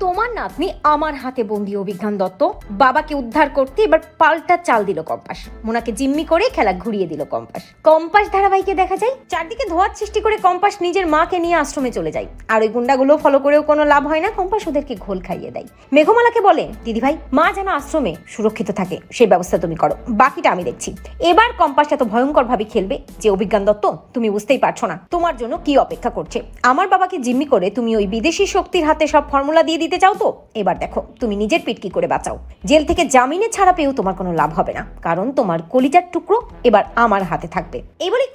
তোমার নাতনি আমার হাতে বন্দি অভিজ্ঞান দত্ত বাবাকে উদ্ধার করতে এবার পাল্টা চাল দিল কম্পাস। মোনাকে জিম্মি করে খেলা ঘুরিয়ে দিল কম্পাস। কম্পাস ধারাবাহিকে দেখা যায় চারদিকে ধোঁয়ার সৃষ্টি করে কম্পাস নিজের মাকে নিয়ে আশ্রমে চলে যায়। আর ওই গুন্ডাগুলো ফলো করেও কোনো লাভ হয় না, কম্পাস ওদেরকে ঘোল খাইয়ে দেয়। মেঘমালাকে বলে, দিদি ভাই মা যেন আশ্রমে সুরক্ষিত থাকে সেই ব্যবস্থা তুমি করো, বাকিটা আমি দেখছি। এবার কম্পাস এত ভয়ঙ্কর ভাবে খেলবে যে অভিজ্ঞান দত্ত তুমি বুঝতেই পারছো না তোমার জন্য কি অপেক্ষা করছে। আমার বাবাকে জিম্মি করে তুমি ওই বিদেশি শক্তির হাতে সব ফর্মুলা দিয়ে দিতে চাও তো এবার দেখো তুমি নিজের পিঠ কি করে বাঁচাও। জেল থেকে জামিনে ছাড়া পেয়েও তোমার কোনো লাভ হবে না, কারণ তোমার কলিজার টুকরো এবার আমার হাতে থাকবে। এই বলেই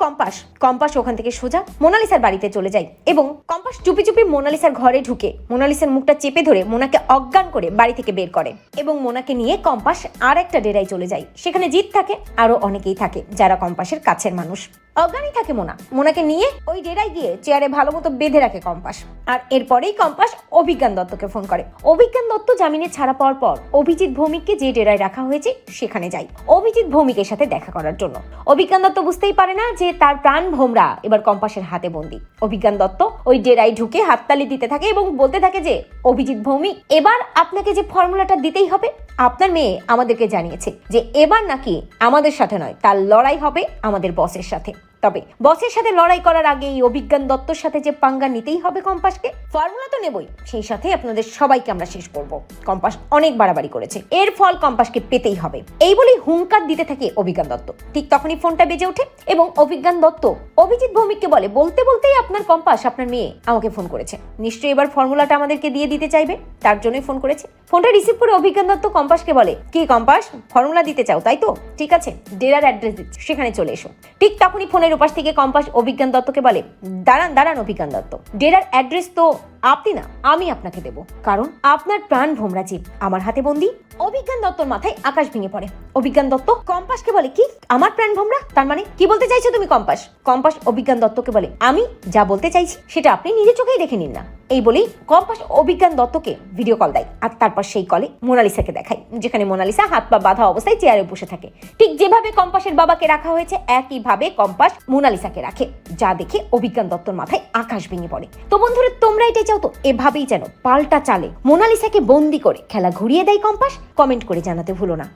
কম্পাস ওখান থেকে সোজা মোনালিসার বাড়িতে চলে যায় এবং কম্পাস চুপি চুপি মোনালিসার ঘরে ঢুকে মোনালিসার মুখটা চেপে ধরে মোনাকে অজ্ঞান করে বাড়ি থেকে বের করে এবং মোনাকে নিয়ে কম্পাস আর একটা ডেরায় চলে যায়। সেখানে জিৎ থাকে, আরো অনেকেই থাকে যারা কম্পাসের কাছের মানুষ। অজ্ঞানই থাকে মোনাকে নিয়ে ওই ডেরায় গিয়ে চেয়ারে ভালো মতো বেঁধে রাখে কম্পাস। আর এরপরেই কম্পাস অভিজ্ঞান দত্তকে ফোন করে। অভিজ্ঞান দত্ত জামিনে ছাড়া পাওয়ার পর অভিজিৎ ভৌমিককে যে ডেরায় রাখা হয়েছে সেখানে যায় অভিজিৎ ভৌমিকের সাথে দেখা করার জন্য। অভিজ্ঞান দত্ত বুঝতেই পারে না যে তার প্রাণ ভোমরা এবার কম্পাসের হাতে বন্দী। অভিজ্ঞান দত্ত ওই ডেরায় ঢুকে হাততালি দিতে থাকে এবং বলতে থাকে যে অভিজিৎ ভৌমিক, এবার আপনাকে যে ফর্মুলাটা দিতেই হবে। আপনার মেয়ে আমাদেরকে জানিয়েছে যে এবার নাকি আমাদের সাথে নয়, তার লড়াই হবে আমাদের বসের সাথে। তবে বসের সাথে লড়াই করার আগে এই অভিজ্ঞান দত্তর সাথে যে পাঙ্গা নিতেই হবে কম্পাসকে, ফর্মুলা তো নেবই, সেই সাথে আপনাদের সবাইকে আমরা শেষ করব। কম্পাস অনেক বাড়াবাড়ি করেছে, এর ফল কম্পাসকে পেতেই হবে। এই বলেই হুঙ্কার দিতে থাকে অভিজ্ঞান দত্ত। ঠিক তখনই ফোনটা বেজে ওঠে এবং অভিজ্ঞান দত্ত অভিজিৎ ভৌমিককে বলে, বলতে বলতেই আপনার কম্পাস, আপনার মেয়ে আমাকে ফোন করেছে, নিশ্চয়ই এবার ফর্মুলাটা আমাদেরকে দিয়ে দিতে চাইবে, তার জন্যই ফোন করেছে। ফোনটা রিসিভ করে অভিজ্ঞান দত্ত কম্পাসকে বলে, কি কম্পাস, ফর্মুলা দিতে চাও তাই তো? ঠিক আছে, ডেরার অ্যাড্রেস দিচ্ছি, সেখানে চলে এসো। ঠিক তখনই ফোনের উপাস থেকে কম্পাস অভিজ্ঞান দত্তকে বলে, দাঁড়ান অভিজ্ঞান দত্ত, ডেরার অ্যাড্রেস তো আপনি না, আমি আপনাকে দেব, কারণ আপনার প্রাণ ভোমরা জীব আমার হাতে বন্দি। অভিজ্ঞান দত্তর মাথায় আকাশ ভেঙে পড়ে। অভিজ্ঞান দত্ত কম্পাসকে বলে, কি আমার প্রাণ ভোমরা, তার মানে কি বলতে চাইছো তুমি কম্পাস অভিজ্ঞান দত্তকে বলে, আমি যা বলতে চাইছি সেটা আপনি নিজের চোখেই দেখে নিন না। এই বলেই কম্পাস অভিজ্ঞান দত্তকে ভিডিও কল দেয় আর তারপর সেই কলে মোনালিসাকে দেখায়, যেখানে মোনালিসা হাত পা বাঁধা অবস্থায় চেয়ারে বসে থাকে। ঠিক যেভাবে কম্পাসের বাবাকে রাখা হয়েছে একইভাবে কম্পাস মোনালিসাকে রাখে, যা দেখে অভিজ্ঞান দত্তর মাথায় আকাশ ভেঙে পড়ে। তো বন্ধুরা, তোমরা এটাই চাও তো এভাবেই যেন পাল্টা চালে মোনালিসাকে বন্দি করে খেলা ঘুরিয়ে দেয় কম্পাস? কমেন্ট করে জানাতে ভুলো না।